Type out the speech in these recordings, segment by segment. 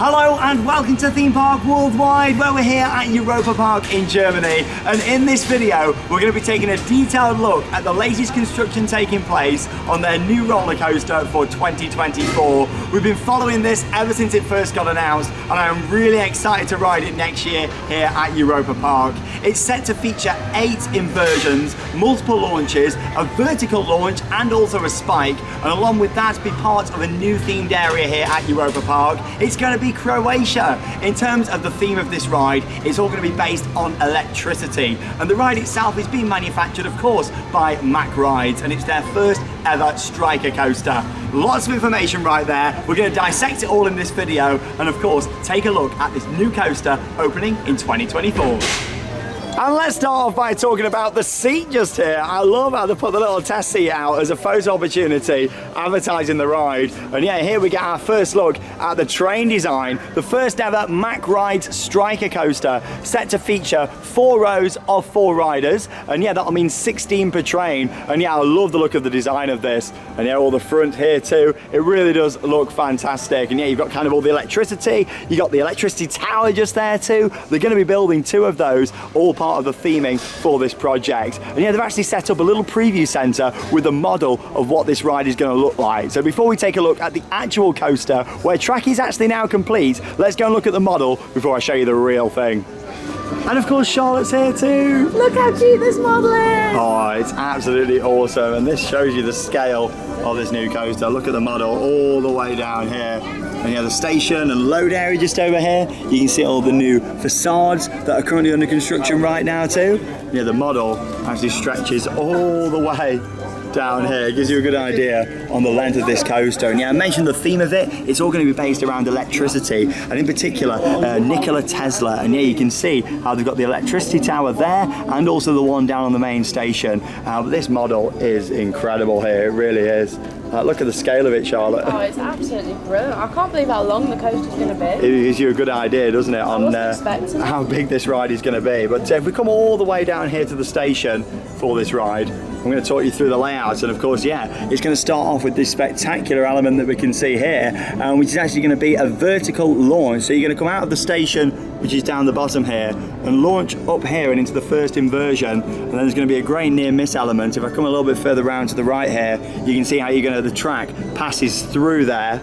Hello and welcome to Theme Park Worldwide, where we're here at Europa Park in Germany. And in this video, we're going to be taking a detailed look at the latest construction taking place on their new roller coaster for 2024. We've been following this ever since it first got announced, and I'm really excited to ride it next year here at Europa Park. It's set to feature 8 inversions, multiple launches, a vertical launch and also a spike, and along with that be part of a new themed area here at Europa Park. It's going to be Croatia. In terms of the theme of this ride, it's all going to be based on electricity, and the ride itself is being manufactured, of course, by Mack Rides, and it's their first ever striker coaster. Lots of information right there. We're going to dissect it all in this video, and of course take a look at this new coaster opening in 2024. And let's start off by talking about the seat just here. I love how they put the little test seat out as a photo opportunity, advertising the ride. And yeah, here we get our first look at the train design. The first ever Mack Rides striker coaster, set to feature 4 rows of 4 riders. And yeah, that'll mean 16 per train. And yeah, I love the look of the design of this. And yeah, all the front here too. It really does look fantastic. And yeah, you've got kind of all the electricity. You got the electricity tower just there too. They're going to be building 2 of those, all part of the theming for this project. And yeah, they've actually set up a little preview center with a model of what this ride is going to look like. So before we take a look at the actual coaster, where track is actually now complete, let's go and look at the model before I show you the real thing. And of course, Charlotte's here too. Look how cute this model is. Oh, it's absolutely awesome. And this shows you the scale of this new coaster. Look at the model all the way down here. And yeah, the station and load area just over here. You can see all the new facades that are currently under construction right now too. Yeah, the model actually stretches all the way down here. It gives you a good idea on the length of this coaster. And yeah, I mentioned the theme of it. It's all going to be based around electricity, and in particular Nikola Tesla. And yeah, you can see how they've got the electricity tower there and also the one down on the main station. But this model is incredible here. It really is. Look at the scale of it, Charlotte. Oh, it's absolutely brilliant. I can't believe how long the coaster's going to be. It gives you a good idea, doesn't it, on how big this ride is going to be. But if we come all the way down here to the station for this ride, I'm going to talk you through the layouts. And of course, yeah, it's going to start off with this spectacular element that we can see here, which is actually going to be a vertical launch. So you're going to come out of the station, which is down the bottom here, and launch up here and into the first inversion. And then there's going to be a great near miss element. If I come a little bit further around to the right here, you can see how the track passes through there,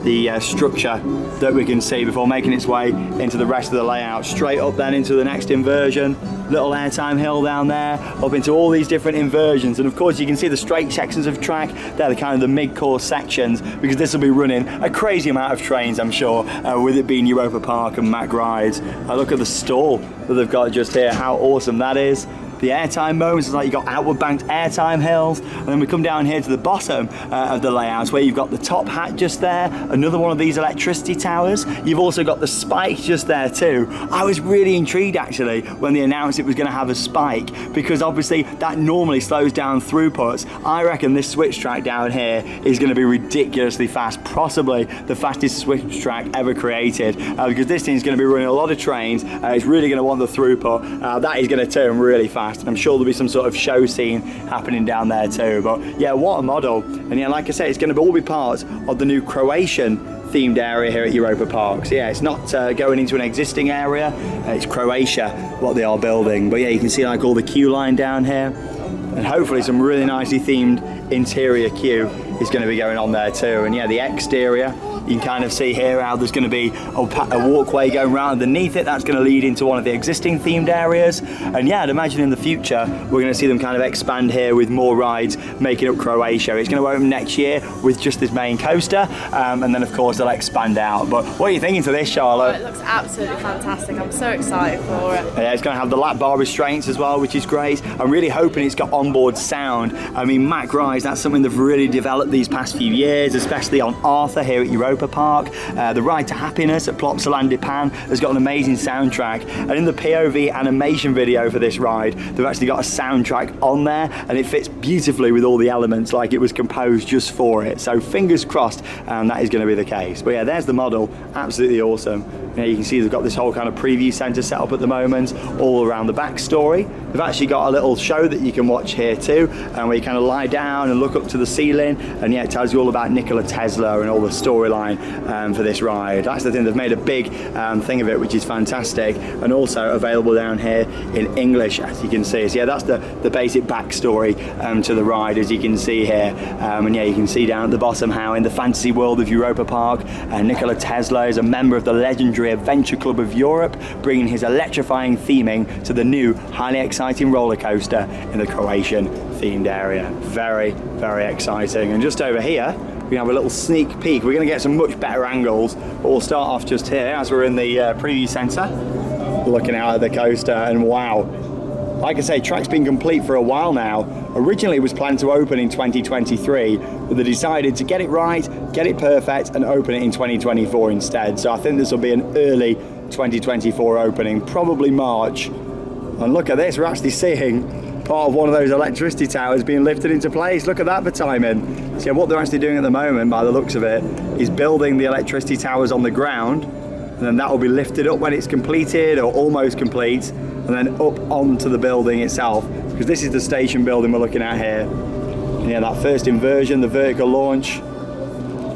the structure that we can see before making its way into the rest of the layout. Straight up then into the next inversion, little airtime hill down there, up into all these different inversions. And of course you can see the straight sections of track. They're the kind of the mid-course sections, because this will be running a crazy amount of trains, I'm sure, with it being Europa Park and Mack Rides. Look at the stall that they've got just here, how awesome that is. The airtime moments, it's like you've got outward banked airtime hills, and then we come down here to the bottom of the layouts, where you've got the top hat just there, another one of these electricity towers. You've also got the spike just there too. I was really intrigued actually when they announced it was going to have a spike, because obviously that normally slows down throughputs. I reckon this switch track down here is going to be ridiculously fast, possibly the fastest switch track ever created, because this thing's going to be running a lot of trains. It's really going to want the throughput. That is going to turn really fast. And I'm sure there'll be some sort of show scene happening down there too. But yeah, what a model. And yeah, like I said, it's going to all be part of the new Croatian themed area here at Europa Park. So yeah, it's not going into an existing area. It's Croatia what they are building. But yeah, you can see like all the queue line down here, and hopefully some really nicely themed interior queue is going to be going on there too. And yeah, the exterior, you can kind of see here how there's going to be a walkway going round underneath it. That's going to lead into one of the existing themed areas. And yeah, I'd imagine in the future we're going to see them kind of expand here with more rides making up Croatia. It's going to open next year with just this main coaster, and then of course they'll expand out. But what are you thinking to this, Charlotte? Oh, it looks absolutely fantastic. I'm so excited for it. Yeah, it's going to have the lap bar restraints as well, which is great. I'm really hoping it's got onboard sound. I mean, Mack Rides, that's something they've really developed these past few years, especially on Arthur here at Europa Park. The Ride to Happiness at Plopsaland has got an amazing soundtrack, and in the POV animation video for this ride, they've actually got a soundtrack on there, and it fits beautifully with all the elements, like it was composed just for it. So fingers crossed that is going to be the case. But yeah, there's the model, absolutely awesome. You can see they've got this whole kind of preview center set up at the moment, all around the backstory. They've actually got a little show that you can watch here too, and where you kind of lie down and look up to the ceiling, and yeah, it tells you all about Nikola Tesla and all the storyline skyline for this ride. That's the thing, they've made a big thing of it, which is fantastic, and also available down here in English, as you can see. So yeah, that's the basic backstory to the ride, as you can see here. And yeah, you can see down at the bottom how in the fantasy world of Europa Park, Nikola Tesla is a member of the legendary Adventure Club of Europe, bringing his electrifying theming to the new, highly exciting roller coaster in the Croatian themed area. Very, very exciting. And just over here, we have a little sneak peek. We're going to get some much better angles, but we'll start off just here as we're in the preview centre, looking out at the coaster, and wow. Like I say, track's been complete for a while now. Originally it was planned to open in 2023, but they decided to get it right, get it perfect, and open it in 2024 instead. So I think this will be an early 2024 opening, probably March. And look at this, we're actually seeing part of one of those electricity towers being lifted into place. Look at that for timing. So yeah, what they're actually doing at the moment, by the looks of it, is building the electricity towers on the ground, and then that will be lifted up when it's completed or almost complete, and then up onto the building itself, because this is the station building we're looking at here. And yeah, that first inversion, the vertical launch,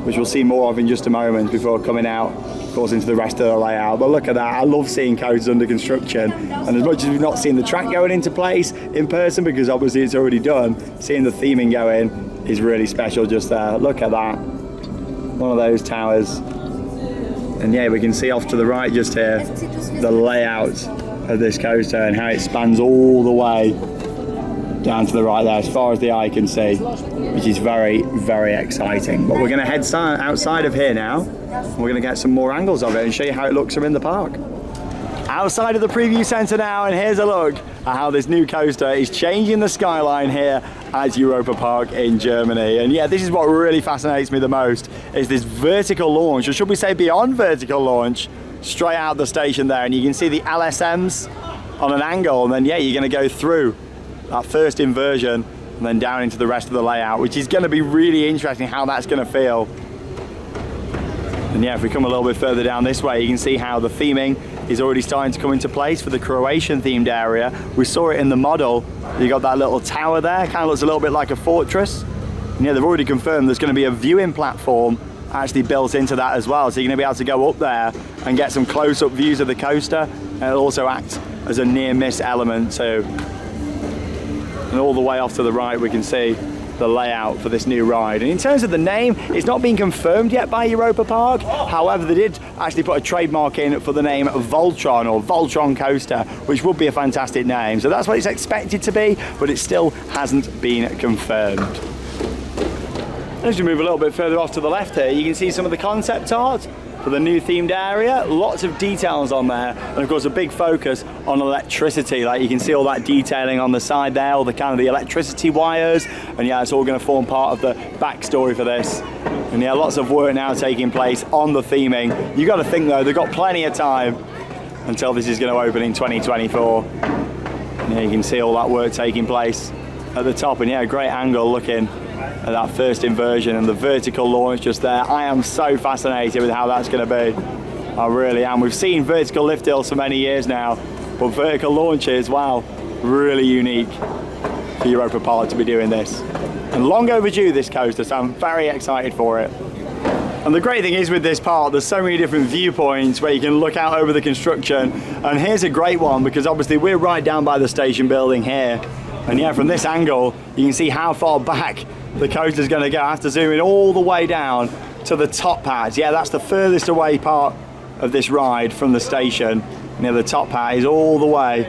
which we'll see more of in just a moment before coming out, of course, into the rest of the layout. But look at that, I love seeing coasters under construction, and as much as we've not seen the track going into place in person, because obviously it's already done, seeing the theming go in is really special just there. Look at that, one of those towers. And yeah, we can see off to the right just here the layout of this coaster and how it spans all the way down to the right there, as far as the eye can see, which is very, very exciting. But we're going to head outside of here now, and we're going to get some more angles of it and show you how it looks from in the park. Outside of the preview centre now, and here's a look at how this new coaster is changing the skyline here at Europa Park in Germany. And yeah, this is what really fascinates me the most, is this vertical launch, or should we say beyond vertical launch, straight out the station there, and you can see the LSMs on an angle, and then yeah, you're going to go through that first inversion and then down into the rest of the layout, which is going to be really interesting how that's going to feel. And yeah, if we come a little bit further down this way, you can see how the theming is already starting to come into place for the Croatian themed area. We saw it in the model. You got that little tower there, kind of looks a little bit like a fortress. And yeah, they've already confirmed there's going to be a viewing platform actually built into that as well, so you're going to be able to go up there and get some close-up views of the coaster, and it'll also act as a near-miss element too. And all the way off to the right we can see the layout for this new ride. And in terms of the name, it's not been confirmed yet by Europa Park. However, they did actually put a trademark in for the name Voltron, or Voltron Coaster, which would be a fantastic name. So that's what it's expected to be, but it still hasn't been confirmed. As we move a little bit further off to the left here, you can see some of the concept art for the new themed area. Lots of details on there, and of course a big focus on electricity. Like you can see all that detailing on the side there, all the kind of the electricity wires, and yeah, it's all going to form part of the backstory for this. And yeah, lots of work now taking place on the theming. You got to think though, they've got plenty of time until this is going to open in 2024. And yeah, you can see all that work taking place at the top, and yeah, a great angle looking at that first inversion and the vertical launch just there. I am so fascinated with how that's going to be. I really am. We've seen vertical lift hills for many years now, but vertical launches, wow, really unique for Europa Park to be doing this. And long overdue, this coaster, so I'm very excited for it. And the great thing is with this park, there's so many different viewpoints where you can look out over the construction. And here's a great one, because obviously we're right down by the station building here. And yeah, from this angle, you can see how far back the coaster's going to go. I have to zoom in all the way down to the top pads. Yeah, that's the furthest away part of this ride from the station. And yeah, the top pad is all the way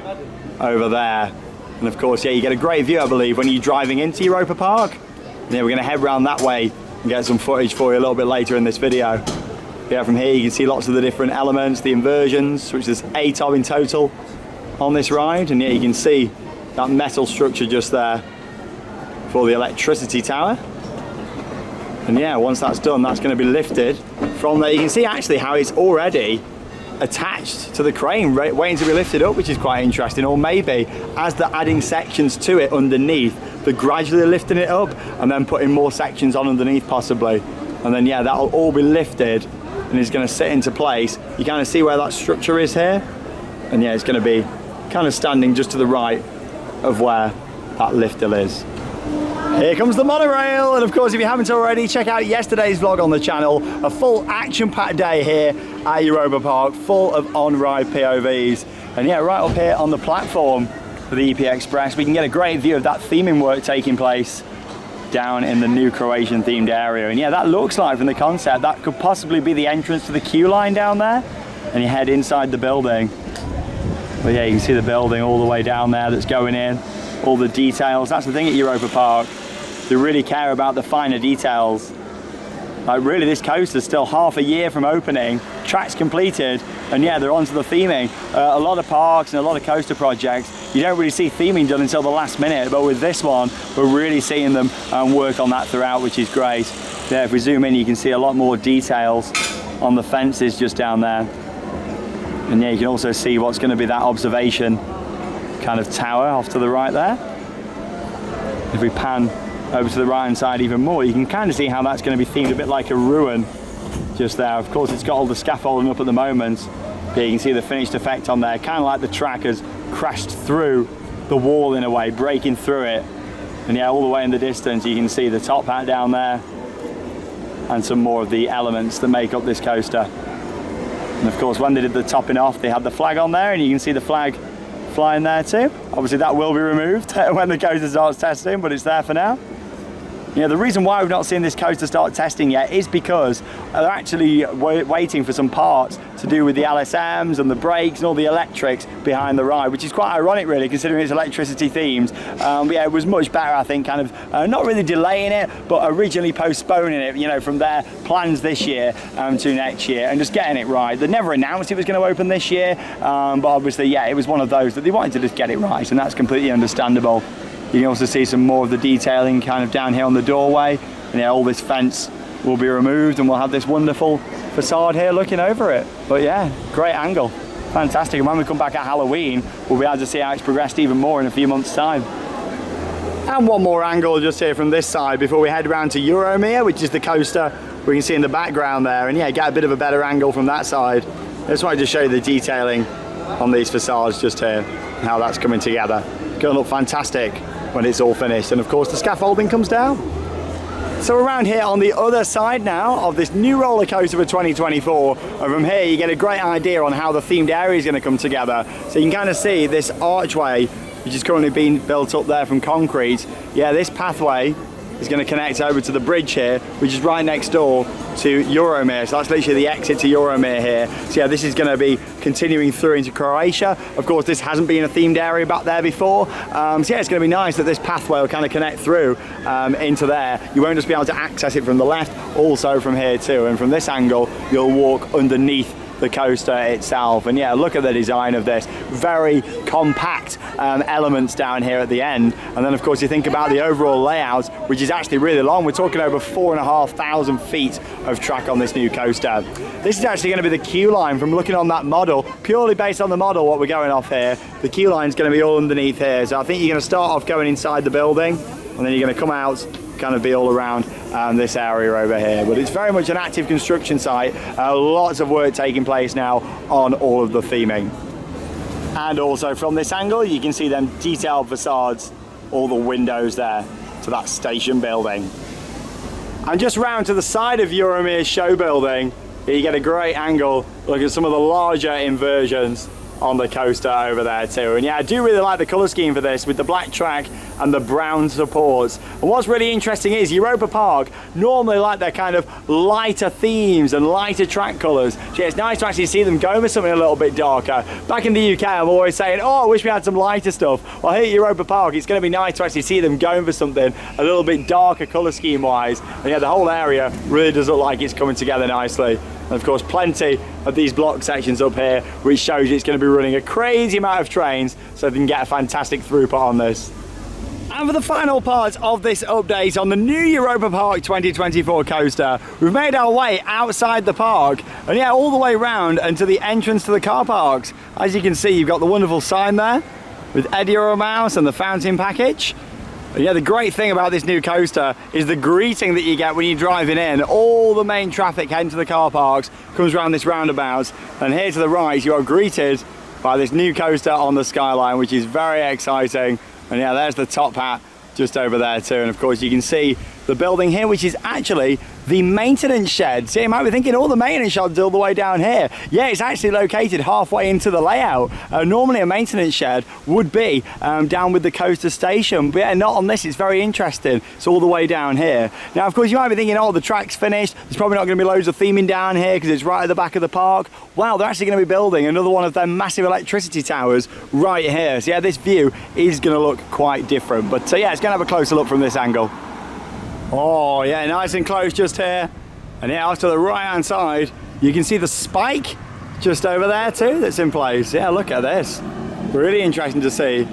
over there. And of course, yeah, you get a great view, I believe, when you're driving into Europa Park. And yeah, we're going to head around that way and get some footage for you a little bit later in this video. Yeah, from here you can see lots of the different elements, the inversions, which there's 8 of in total on this ride. And yeah, you can see that metal structure just there for the electricity tower. And yeah, once that's done, that's going to be lifted from there. You can see actually how it's already attached to the crane, waiting to be lifted up, which is quite interesting. Or maybe as they're adding sections to it underneath, they're gradually lifting it up and then putting more sections on underneath possibly. And then yeah, that'll all be lifted and it's going to sit into place. You kind of see where that structure is here. And yeah, it's going to be kind of standing just to the right of where that lift hill is. Here comes the monorail, and of course if you haven't already, check out yesterday's vlog on the channel. A full action-packed day here at Europa Park, full of on-ride POVs. And yeah, right up here on the platform for the EP Express, we can get a great view of that theming work taking place down in the new Croatian themed area. And yeah, that looks like from the concept, that could possibly be the entrance to the queue line down there. And you head inside the building. But yeah, you can see the building all the way down there that's going in. All the details, that's the thing at Europa Park. They really care about the finer details. Like really, this coaster's still half a year from opening, track's completed, and yeah, they're onto the theming. A lot of parks and a lot of coaster projects, you don't really see theming done until the last minute, but with this one, we're really seeing them work on that throughout, which is great. Yeah, if we zoom in, you can see a lot more details on the fences just down there. And yeah, you can also see what's going to be that observation kind of tower off to the right there. If we pan over to the right hand side even more, you can kind of see how that's going to be themed a bit like a ruin just there. Of course, it's got all the scaffolding up at the moment, but you can see the finished effect on there, kind of like the track has crashed through the wall in a way, breaking through it. And yeah, all the way in the distance you can see the top hat down there and some more of the elements that make up this coaster. And of course, when they did the topping off, they had the flag on there, and you can see the flag flying there too. Obviously that will be removed when the coaster starts testing, but it's there for now. You know, the reason why we've not seen this coaster start testing yet is because they're actually waiting for some parts to do with the LSMs and the brakes and all the electrics behind the ride, which is quite ironic really, considering it's electricity themed. But yeah, it was much better, I think, kind of not really delaying it, but originally postponing it, you know, from their plans this year to next year, and just getting it right. They never announced it was going to open this year, but obviously, yeah, it was one of those that they wanted to just get it right, and that's completely understandable. You can also see some more of the detailing kind of down here on the doorway, and yeah, all this fence will be removed and we'll have this wonderful facade here looking over it. But yeah, great angle, fantastic. And when we come back at Halloween, we'll be able to see how it's progressed even more in a few months' time. And one more angle just here from this side before we head around to Euromir, which is the coaster we can see in the background there, and yeah, get a bit of a better angle from that side. I just wanted to show you the detailing on these facades just here, how that's coming together. It's going to look fantastic when it's all finished, and of course the scaffolding comes down. So around here on the other side now of this new roller coaster for 2024, and from here you get a great idea on how the themed area is going to come together. So you can kind of see this archway which is currently being built up there from concrete. Yeah, this pathway is going to connect over to the bridge here, which is right next door to Euromir. So that's literally the exit to Euromir here. So yeah, this is going to be continuing through into Croatia. Of course, this hasn't been a themed area back there before. So yeah, it's going to be nice that this pathway will kind of connect through into there. You won't just be able to access it from the left, also from here too. And from this angle, you'll walk underneath the coaster itself. And yeah, look at the design of this, very compact elements down here at the end. And then of course you think about the overall layout, which is actually really long. We're talking over 4,500 feet of track on this new coaster. This is actually going to be the queue line from looking on that model, purely based on the model what we're going off here. The queue line is going to be all underneath here, so I think you're going to start off going inside the building, and then you're going to come out, kind of be all around this area over here. But it's very much an active construction site, lots of work taking place now on all of the theming. And also from this angle you can see them detailed facades, all the windows there to that station building. And just round to the side of Euromir's show building, you get a great angle, look at some of the larger inversions on the coaster over there too. And yeah, I do really like the colour scheme for this, with the black track and the brown supports. And what's really interesting is Europa Park normally like their kind of lighter themes and lighter track colours. So yeah, it's nice to actually see them go with something a little bit darker. Back in the UK, I'm always saying, oh, I wish we had some lighter stuff. Well, here at Europa Park, it's going to be nice to actually see them going for something a little bit darker colour scheme wise. And yeah, the whole area really does look like it's coming together nicely. And of course, plenty of these block sections up here, which shows you it's going to be running a crazy amount of trains, so they can get a fantastic throughput on this. And for the final part of this update on the new Europa Park 2024 coaster, we've made our way outside the park, and yeah, all the way around and to the entrance to the car parks. As you can see, you've got the wonderful sign there with Eddie Mouse and the fountain package. And yeah, the great thing about this new coaster is the greeting that you get when you're driving in. All the main traffic heading to the car parks comes around this roundabout, and here to the right you are greeted by this new coaster on the skyline, which is very exciting. And yeah, there's the top hat just over there too. And of course you can see the building here, which is actually the maintenance shed. See, you might be thinking, all the maintenance sheds all the way down here. Yeah, it's actually located halfway into the layout. Normally a maintenance shed would be down with the coaster station, but yeah, not on this. It's very interesting. It's all the way down here. Now, of course, you might be thinking, oh, the track's finished. There's probably not going to be loads of theming down here because it's right at the back of the park. Well, they're actually going to be building another one of their massive electricity towers right here. So yeah, this view is going to look quite different. But yeah, it's going to have a closer look from this angle. Oh yeah, nice and close just here. And yeah, off to the right hand side, you can see the spike just over there too that's in place. Yeah, look at this. Really interesting to see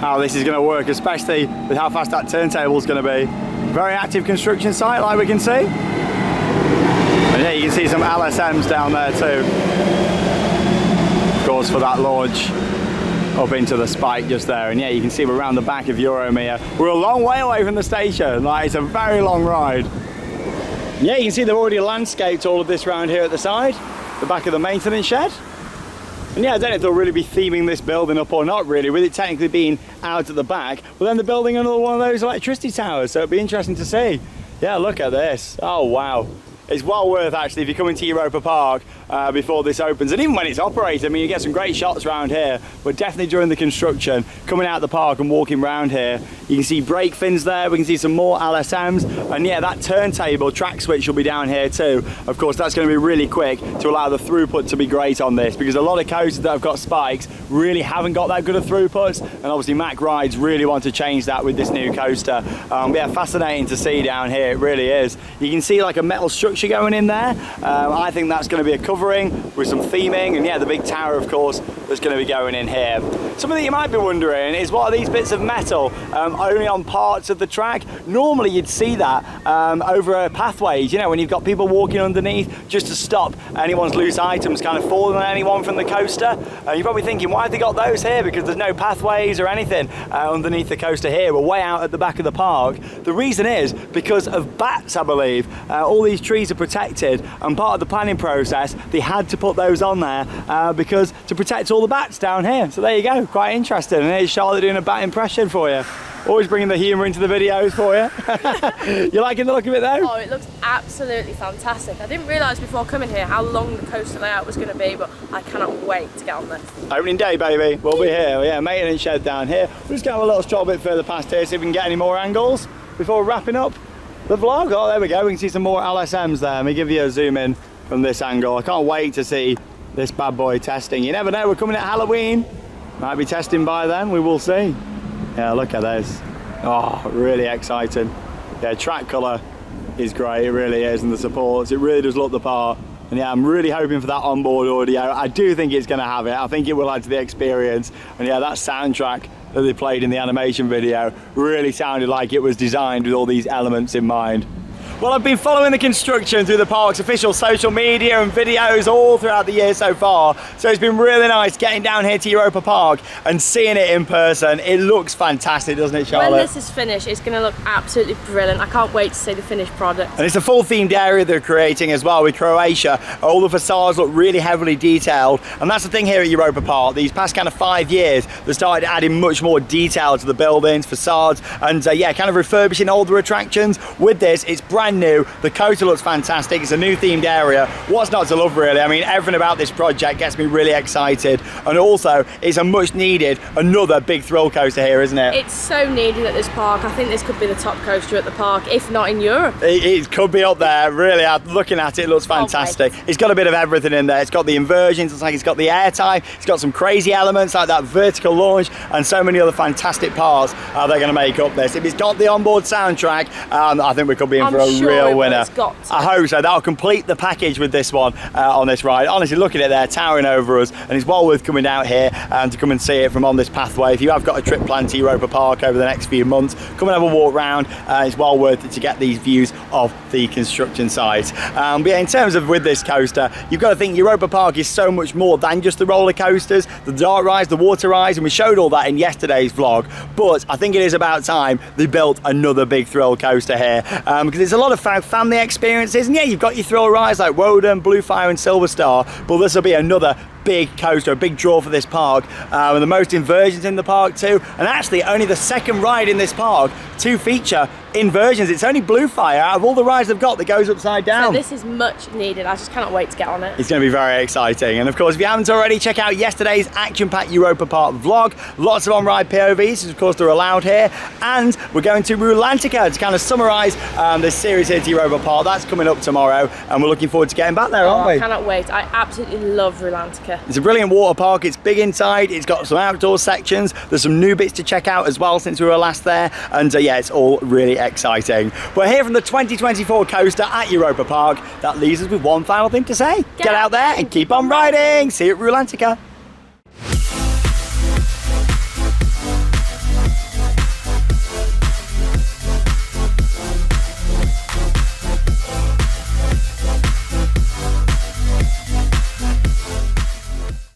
how this is going to work, especially with how fast that turntable is going to be. Very active construction site, like we can see. And yeah, you can see some LSMs down there too. Of course, for that launch up into the spike just there. And yeah, you can see we're around the back of Euromir. We're a long way away from the station. Like, it's a very long ride. Yeah, you can see they've already landscaped all of this round here at the side, the back of the maintenance shed. And yeah, I don't know if they'll really be theming this building up or not really, with it technically being out at the back. But then they're building another one of those electricity towers, so it'll be interesting to see. Yeah, look at this. Oh wow. It's well worth, actually, if you come into Europa Park before this opens, and even when it's operating. I mean, you get some great shots around here, but definitely during the construction, coming out the park and walking around here, you can see brake fins there, we can see some more LSMs, and yeah, that turntable track switch will be down here too. Of course, that's going to be really quick to allow the throughput to be great on this, because a lot of coasters that have got spikes really haven't got that good of throughputs, and obviously Mack Rides really want to change that with this new coaster. Yeah, fascinating to see down here, it really is. You can see like a metal structure going in there. I think that's going to be a covering with some theming, and yeah, the big tower, of course, that's going to be going in here. Something that you might be wondering is, what are these bits of metal only on parts of the track? Normally you'd see that over pathways, you know, when you've got people walking underneath, just to stop anyone's loose items kind of falling on anyone from the coaster. You're probably thinking, why have they got those here? Because there's no pathways or anything underneath the coaster here. We're way out at the back of the park. The reason is because of bats, I believe. All these trees are protected, and part of the planning process, they had to put those on there because to protect all the bats down here. So there you go, quite interesting. And here's Charlotte doing a bat impression for you. Always bringing the humour into the videos for you. You liking the look of it though? Oh, it looks absolutely fantastic. I didn't realise before coming here how long the coaster layout was going to be, but I cannot wait to get on this. Opening day, baby. We'll be here. Yeah, maintenance shed down here. We'll just go a little stroll a bit further past here, see if we can get any more angles before wrapping up the vlog. Oh, there we go. We can see some more LSMs there. Let me give you a zoom in from this angle. I can't wait to see this bad boy testing. You never know, we're coming at Halloween. Might be testing by then, we will see. Yeah, look at this. Oh, really exciting. Yeah, track colour is great, it really is, and the supports, it really does look the part. And yeah, I'm really hoping for that onboard audio. I do think it's going to have it. I think it will add to the experience. And yeah, that soundtrack that they played in the animation video really sounded like it was designed with all these elements in mind. Well, I've been following the construction through the park's official social media and videos all throughout the year so far, so it's been really nice getting down here to Europa Park and seeing it in person. It looks fantastic, doesn't it, Charlotte? When this is finished, it's going to look absolutely brilliant. I can't wait to see the finished product. And it's a full themed area they're creating as well with Croatia. All the facades look really heavily detailed, and that's the thing here at Europa Park. These past kind of 5 years, they started adding much more detail to the buildings, facades, and yeah, kind of refurbishing older attractions. With this, it's brand new. The coaster looks fantastic. It's a new themed area. What's not to love, really? I mean, everything about this project gets me really excited, and also it's a much needed another big thrill coaster here, isn't it? It's so needed at this park. I think this could be the top coaster at the park, if not in Europe. It could be up there, really. Looking at it, it looks fantastic. It's got a bit of everything in there. It's got the inversions, it's like it's got the airtime, it's got some crazy elements like that vertical launch, and so many other fantastic parts they're going to make up this. If it's got the onboard soundtrack, I think we could be in for a real winner. I hope so. That'll complete the package with this one on this ride. Honestly, look at it there, towering over us, and it's well worth coming out here and to come and see it from on this pathway. If you have got a trip planned to Europa Park over the next few months, come and have a walk round. It's well worth it to get these views of the construction site. But yeah, in terms of with this coaster, you've got to think Europa Park is so much more than just the roller coasters, the dark rides, the water rides, and we showed all that in yesterday's vlog. But I think it is about time they built another big thrill coaster here, because it's a lot of family experiences, and yeah, you've got your thrill rides like Woden, Blue Fire and Silver Star, but this will be another big coaster, a big draw for this park, and the most inversions in the park too, and actually only the second ride in this park to feature inversions. It's only Bluefire out of all the rides they've got that goes upside down. So this is much needed. I just cannot wait to get on it. It's going to be very exciting. And of course, if you haven't already, check out yesterday's action-packed Europa Park vlog. Lots of on-ride POVs, of course, they're allowed here. And we're going to Rulantica to kind of summarise this series here at Europa Park. That's coming up tomorrow, and we're looking forward to getting back there, aren't we? I cannot wait. I absolutely love Rulantica. It's a brilliant water park. It's big inside. It's got some outdoor sections. There's some new bits to check out as well since we were last there. And yeah, it's all really exciting. We're here from the 2024 coaster at Europa Park. That leaves us with one final thing to say. Get out there and keep on riding. See you at Rulantica.